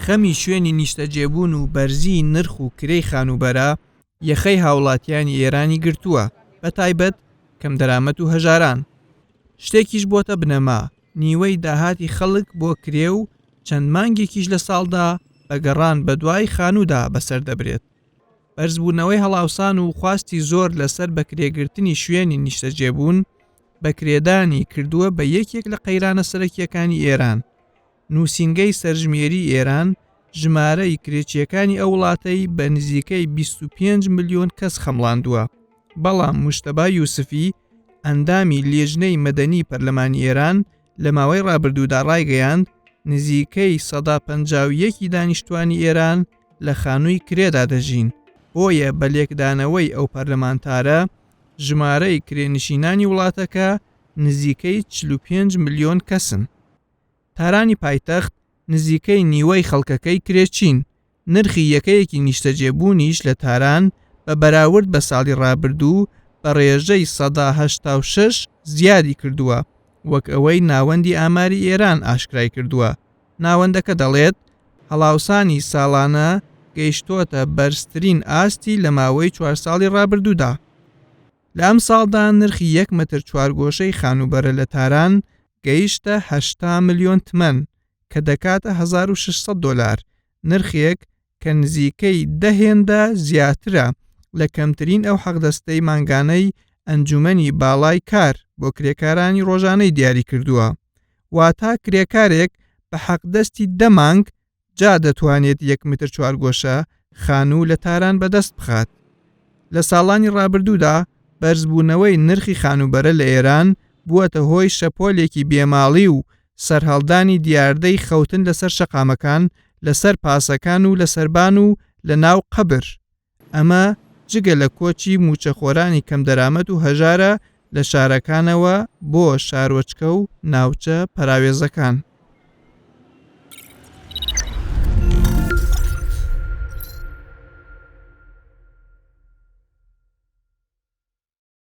خەمی شوێنی نیشتەجێبوون و بەرزی نرخ و کرێی خانوبەرە یەخەی هاوڵاتیانی ئێرانی گرتووە، بە تایبەت کەم دەرامەت و هەژاران. شتێکیش بۆتە بنەما، نیوەی داهاتی خەڵک بۆ کرێ و چەند مانگێکیش لە ساڵدا بەگەڕان بە دوای خانوودا بەسەر دەبرێت. بەرزبوونەوەی هەڵاوسان و خواستی زۆر لەسەر بەکرێگرتنی شوێنی نیشتەجێبوون بەکرێدانی کردووە بە یەکێک لە قەیرانە سەرەکیەکانی ئێران. نووسینگەی سەرژمێری ئێران ژمارەی کرێچیەکانی ئەو وڵاتەی بە نزیکەی 25 ملیۆن کەس خەمڵاندووە. بەڵام موشتەبا یوسفی ئەندامی لێژنەی مەدەنی پەرلەمانی ئێران لە ماوەی ڕابردوودا ڕایگەیاند نزیکەی 151 دانیشتوانی ئێران لە خانووی کرێدا دەژین. بۆیە بە لێکدانەوەی ئەو پەرلەمانتارە ژمارەی کرێنشینانی وڵاتەکە نزیکەی 45 ملیۆن کەسن. تارانی پایتەخت نزیکەی نیوەی خەڵکەکەی کرێچین. نرخی یەکەیەکی نیشتەجێبوونیش لە تاران بە بەراورد بە ساڵی ڕابردوو بە ڕێژەی 186 زیادی کردووە، وەک ئەوەی ناوەندی ئاماری ئێران ئاشکرای کردووە. ناوەندەکە دەڵێت هەڵاوسانی ساڵانە گەیشتۆتە بەرزترین ئاستی لە ماوەی 4 ساڵی ڕابردوودا. لە ئەم ساڵدا نرخی 1 متر چوارگۆشەی خانوبەرە لە تاران گەیشتە 80 ملیۆن تمەن کە دەکاتە 1600 دۆلار، نرخێک کە نزیکەی 10 هێندە زیاترە لە کەمترین ئەو حەقدەستەی مانگانەی ئەنجومەنی باڵای کار بۆ کرێکارانی ڕۆژانەی دیاری کردووە. واتە کرێکارێک بە حەقدەستی 10 مانگ جا دەتوانێت 1 متر چوارگۆشە خانوو لە تاران بەدەست بخات. لە ساڵانی ڕابردوودا بەرزبوونەوەی نرخی خانوبەرە لە ئێران بووەتە هۆی شەپۆلێکی بێماڵی و سەرهەڵدانی دیاردەی خەوتن لەسەر شەقامەکان، لەسەر پاسەکان و لەسەربان و لە ناو قەبر. ئەمە جگە لە کۆچی موچەخۆرانی کەم دەرامەت و هەژارە لە شارەکانەوە بۆ شارۆچکە و ناوچە پەراوێزەکان.